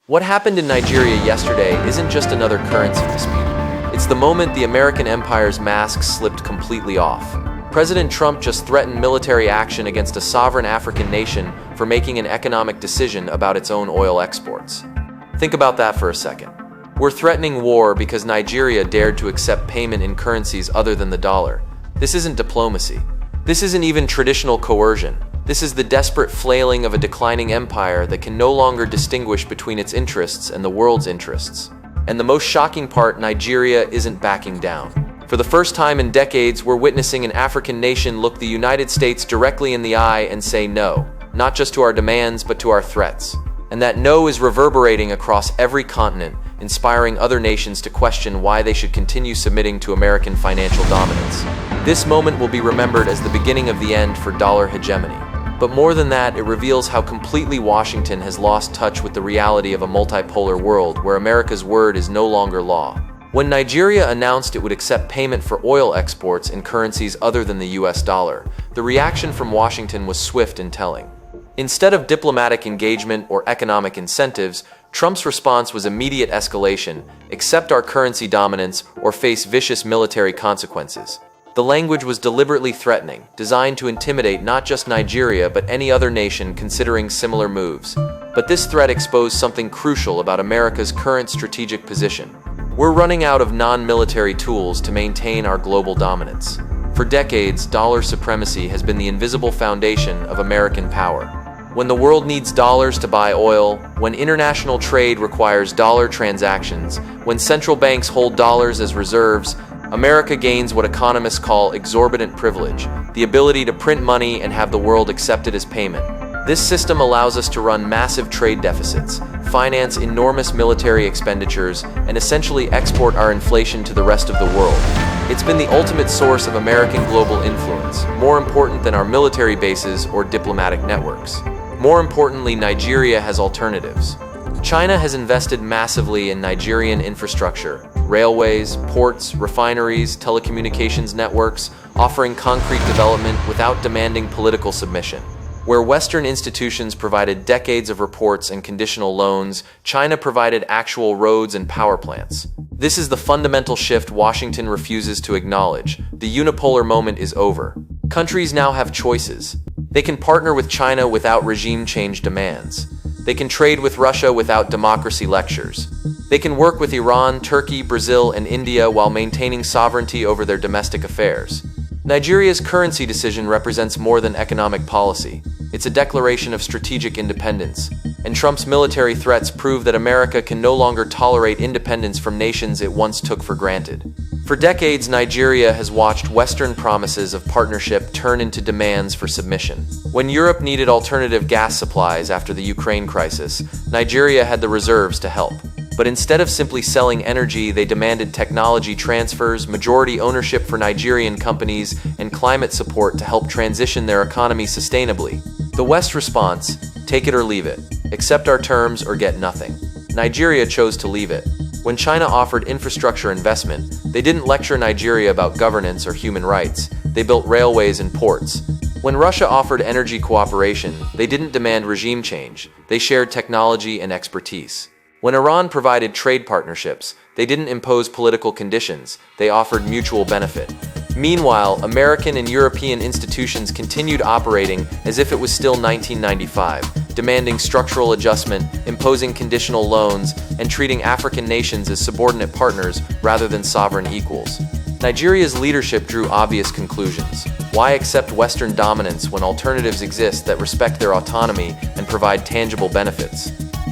What happened in Nigeria yesterday isn't just another currency dispute. It's the moment the American empire's mask slipped completely off. President Trump just threatened military action against a sovereign African nation for making an economic decision about its own oil exports. Think about that for a second. We're threatening war because Nigeria dared to accept payment in currencies other than the dollar. This isn't diplomacy. This isn't even traditional coercion. This is the desperate flailing of a declining empire that can no longer distinguish between its interests and the world's interests. And the most shocking part, Nigeria isn't backing down. For the first time in decades, we're witnessing an African nation look the United States directly in the eye and say no, not just to our demands, but to our threats. And that no is reverberating across every continent, inspiring other nations to question why they should continue submitting to American financial dominance. This moment will be remembered as the beginning of the end for dollar hegemony. But more than that, it reveals how completely Washington has lost touch with the reality of a multipolar world where America's word is no longer law. When Nigeria announced it would accept payment for oil exports in currencies other than the US dollar, the reaction from Washington was swift and telling. Instead of diplomatic engagement or economic incentives, Trump's response was immediate escalation: accept our currency dominance or face vicious military consequences. The language was deliberately threatening, designed to intimidate not just Nigeria but any other nation considering similar moves. But this threat exposed something crucial about America's current strategic position. We're running out of non-military tools to maintain our global dominance. For decades, dollar supremacy has been the invisible foundation of American power. When the world needs dollars to buy oil, when international trade requires dollar transactions, when central banks hold dollars as reserves, America gains what economists call exorbitant privilege, the ability to print money and have the world accept it as payment. This system allows us to run massive trade deficits, finance enormous military expenditures, and essentially export our inflation to the rest of the world. It's been the ultimate source of American global influence, more important than our military bases or diplomatic networks. More importantly, Nigeria has alternatives. China has invested massively in Nigerian infrastructure, railways, ports, refineries, telecommunications networks, offering concrete development without demanding political submission. Where Western institutions provided decades of reports and conditional loans, China provided actual roads and power plants. This is the fundamental shift Washington refuses to acknowledge. The unipolar moment is over. Countries now have choices. They can partner with China without regime change demands. They can trade with Russia without democracy lectures. They can work with Iran, Turkey, Brazil, and India while maintaining sovereignty over their domestic affairs. Nigeria's currency decision represents more than economic policy. It's a declaration of strategic independence. And Trump's military threats prove that America can no longer tolerate independence from nations it once took for granted. For decades, Nigeria has watched Western promises of partnership turn into demands for submission. When Europe needed alternative gas supplies after the Ukraine crisis, Nigeria had the reserves to help. But instead of simply selling energy, they demanded technology transfers, majority ownership for Nigerian companies, and climate support to help transition their economy sustainably. The West's response: take it or leave it. Accept our terms or get nothing. Nigeria chose to leave it. When China offered infrastructure investment, they didn't lecture Nigeria about governance or human rights. They built railways and ports. When Russia offered energy cooperation, they didn't demand regime change. They shared technology and expertise. When Iran provided trade partnerships, they didn't impose political conditions. They offered mutual benefit. Meanwhile, American and European institutions continued operating as if it was still 1995, demanding structural adjustment, imposing conditional loans, and treating African nations as subordinate partners rather than sovereign equals. Nigeria's leadership drew obvious conclusions. Why accept Western dominance when alternatives exist that respect their autonomy and provide tangible benefits?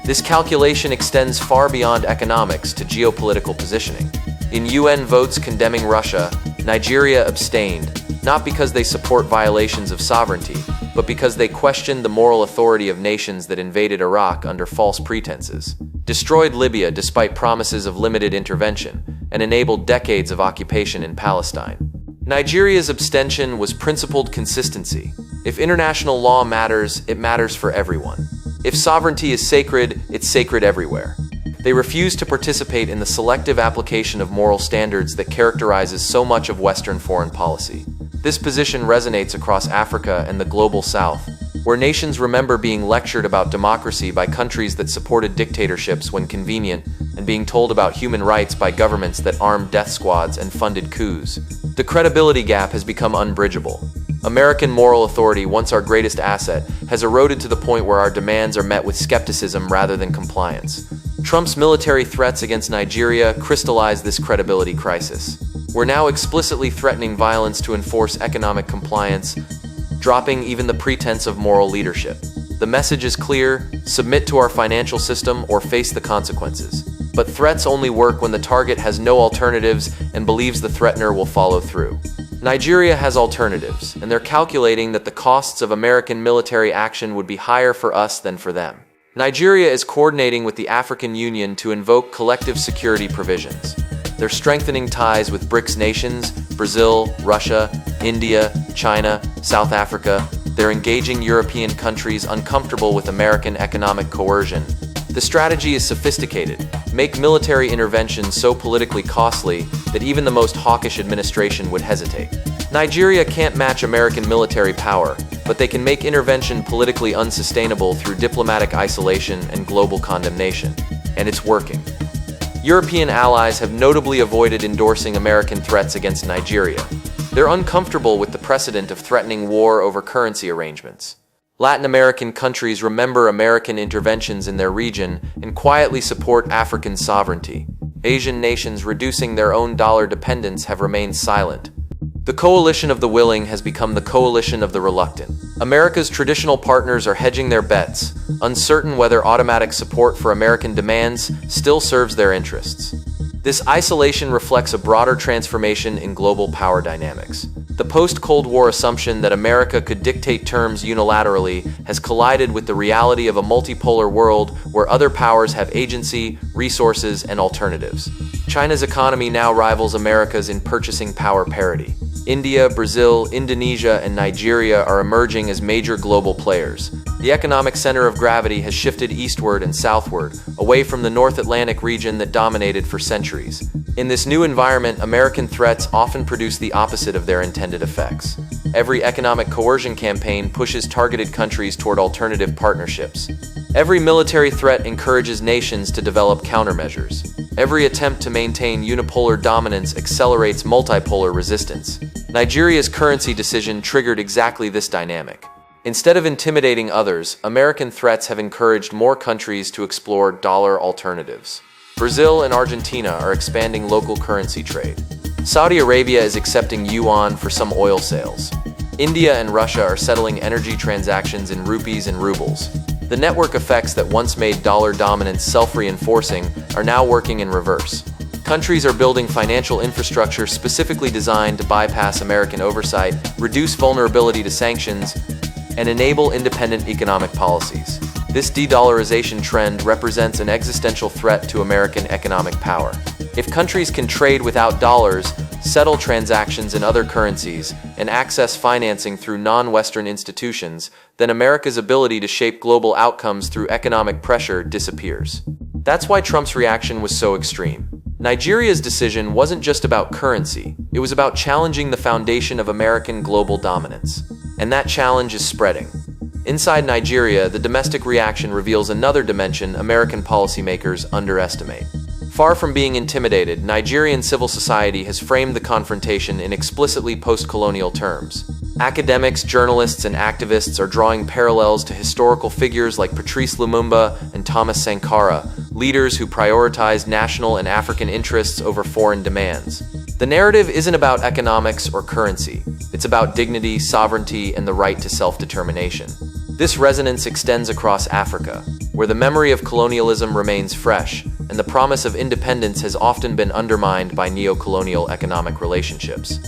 This calculation extends far beyond economics to geopolitical positioning. In UN votes condemning Russia, Nigeria abstained, not because they support violations of sovereignty, but because they questioned the moral authority of nations that invaded Iraq under false pretenses, destroyed Libya despite promises of limited intervention, and enabled decades of occupation in Palestine. Nigeria's abstention was principled consistency. If international law matters, it matters for everyone. If sovereignty is sacred, it's sacred everywhere. They refuse to participate in the selective application of moral standards that characterizes so much of Western foreign policy. This position resonates across Africa and the global South. where nations remember being lectured about democracy by countries that supported dictatorships when convenient, and being told about human rights by governments that armed death squads and funded coups. The credibility gap has become unbridgeable. American moral authority, once our greatest asset, has eroded to the point where our demands are met with skepticism rather than compliance. Trump's military threats against Nigeria crystallized this credibility crisis. We're now explicitly threatening violence to enforce economic compliance, dropping even the pretense of moral leadership. The message is clear: submit to our financial system or face the consequences. But threats only work when the target has no alternatives and believes the threatener will follow through. Nigeria has alternatives, and they're calculating that the costs of American military action would be higher for us than for them. Nigeria is coordinating with the African Union to invoke collective security provisions. They're strengthening ties with BRICS nations, Brazil, Russia, India, China, South Africa. They're engaging European countries uncomfortable with American economic coercion. The strategy is sophisticated: make military intervention so politically costly that even the most hawkish administration would hesitate. Nigeria can't match American military power, but they can make intervention politically unsustainable through diplomatic isolation and global condemnation. And it's working. European allies have notably avoided endorsing American threats against Nigeria. They're uncomfortable with the precedent of threatening war over currency arrangements. Latin American countries remember American interventions in their region and quietly support African sovereignty. Asian nations reducing their own dollar dependence have remained silent. The coalition of the willing has become the coalition of the reluctant. America's traditional partners are hedging their bets, uncertain whether automatic support for American demands still serves their interests. This isolation reflects a broader transformation in global power dynamics. The post-Cold War assumption that America could dictate terms unilaterally has collided with the reality of a multipolar world where other powers have agency, resources, and alternatives. China's economy now rivals America's in purchasing power parity. India, Brazil, Indonesia, and Nigeria are emerging as major global players. The economic center of gravity has shifted eastward and southward, away from the North Atlantic region that dominated for centuries. In this new environment, American threats often produce the opposite of their intended effects. Every economic coercion campaign pushes targeted countries toward alternative partnerships. Every military threat encourages nations to develop countermeasures. Every attempt to maintain unipolar dominance accelerates multipolar resistance. Nigeria's currency decision triggered exactly this dynamic. Instead of intimidating others, American threats have encouraged more countries to explore dollar alternatives. Brazil and Argentina are expanding local currency trade. Saudi Arabia is accepting yuan for some oil sales. India and Russia are settling energy transactions in rupees and rubles. The network effects that once made dollar dominance self-reinforcing are now working in reverse. Countries are building financial infrastructure specifically designed to bypass American oversight, reduce vulnerability to sanctions, and enable independent economic policies. This de-dollarization trend represents an existential threat to American economic power. If countries can trade without dollars, settle transactions in other currencies, and access financing through non-Western institutions, then America's ability to shape global outcomes through economic pressure disappears. That's why Trump's reaction was so extreme. Nigeria's decision wasn't just about currency, it was about challenging the foundation of American global dominance. And that challenge is spreading. Inside Nigeria, the domestic reaction reveals another dimension American policymakers underestimate. Far from being intimidated, Nigerian civil society has framed the confrontation in explicitly post-colonial terms. Academics, journalists, and activists are drawing parallels to historical figures like Patrice Lumumba and Thomas Sankara, leaders who prioritized national and African interests over foreign demands. The narrative isn't about economics or currency. It's about dignity, sovereignty, and the right to self-determination. This resonance extends across Africa, where the memory of colonialism remains fresh, and the promise of independence has often been undermined by neo-colonial economic relationships.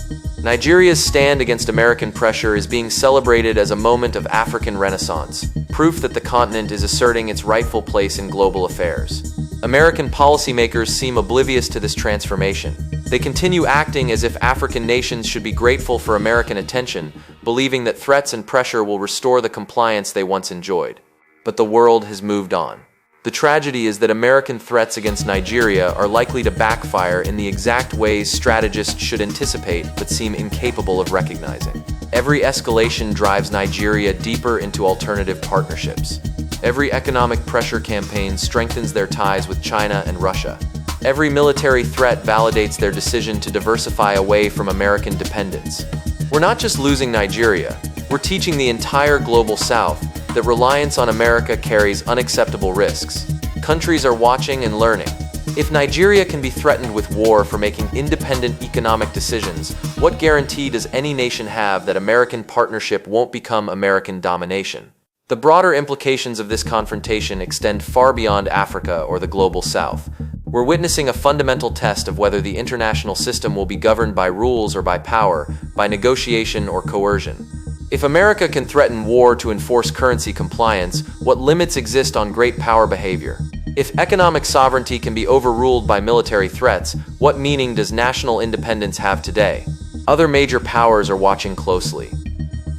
Nigeria's stand against American pressure is being celebrated as a moment of African renaissance, proof that the continent is asserting its rightful place in global affairs. American policymakers seem oblivious to this transformation. They continue acting as if African nations should be grateful for American attention, believing that threats and pressure will restore the compliance they once enjoyed. But the world has moved on. The tragedy is that American threats against Nigeria are likely to backfire in the exact ways strategists should anticipate but seem incapable of recognizing. Every escalation drives Nigeria deeper into alternative partnerships. Every economic pressure campaign strengthens their ties with China and Russia. Every military threat validates their decision to diversify away from American dependence. We're not just losing Nigeria, we're teaching the entire global South that reliance on America carries unacceptable risks. Countries are watching and learning. If Nigeria can be threatened with war for making independent economic decisions, what guarantee does any nation have that American partnership won't become American domination? The broader implications of this confrontation extend far beyond Africa or the global South. We're witnessing a fundamental test of whether the international system will be governed by rules or by power, by negotiation or coercion. If America can threaten war to enforce currency compliance, what limits exist on great power behavior? If economic sovereignty can be overruled by military threats, what meaning does national independence have today? Other major powers are watching closely.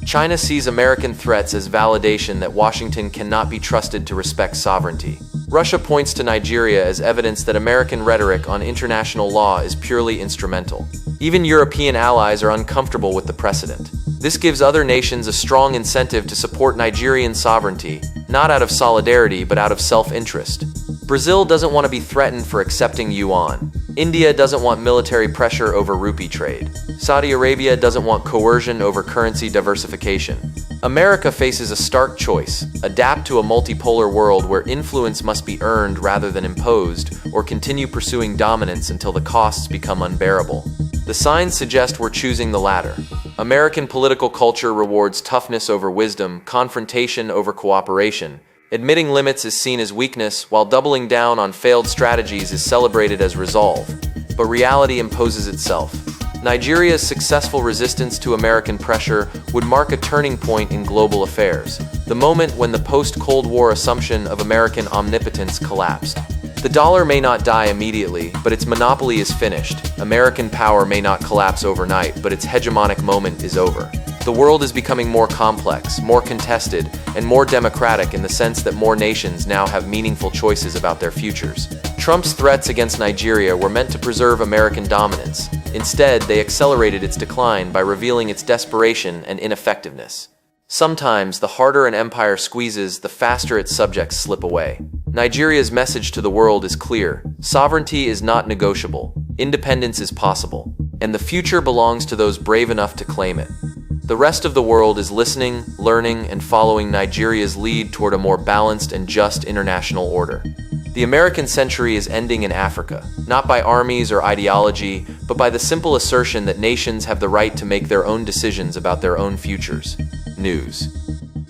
China sees American threats as validation that Washington cannot be trusted to respect sovereignty. Russia points to Nigeria as evidence that American rhetoric on international law is purely instrumental. Even European allies are uncomfortable with the precedent. This gives other nations a strong incentive to support Nigerian sovereignty, not out of solidarity but out of self-interest. Brazil doesn't want to be threatened for accepting yuan. India doesn't want military pressure over rupee trade. Saudi Arabia doesn't want coercion over currency diversification. America faces a stark choice: adapt to a multipolar world where influence must be earned rather than imposed, or continue pursuing dominance until the costs become unbearable. The signs suggest we're choosing the latter. American political culture rewards toughness over wisdom, confrontation over cooperation. Admitting limits is seen as weakness, while doubling down on failed strategies is celebrated as resolve. But reality imposes itself. Nigeria's successful resistance to American pressure would mark a turning point in global affairs, the moment when the post-Cold War assumption of American omnipotence collapsed. The dollar may not die immediately, but its monopoly is finished. American power may not collapse overnight, but its hegemonic moment is over. The world is becoming more complex, more contested, and more democratic in the sense that more nations now have meaningful choices about their futures. Trump's threats against Nigeria were meant to preserve American dominance. Instead, they accelerated its decline by revealing its desperation and ineffectiveness. Sometimes, the harder an empire squeezes, the faster its subjects slip away. Nigeria's message to the world is clear: sovereignty is not negotiable, independence is possible, and the future belongs to those brave enough to claim it. The rest of the world is listening, learning, and following Nigeria's lead toward a more balanced and just international order. The American century is ending in Africa, not by armies or ideology, but by the simple assertion that nations have the right to make their own decisions about their own futures. News.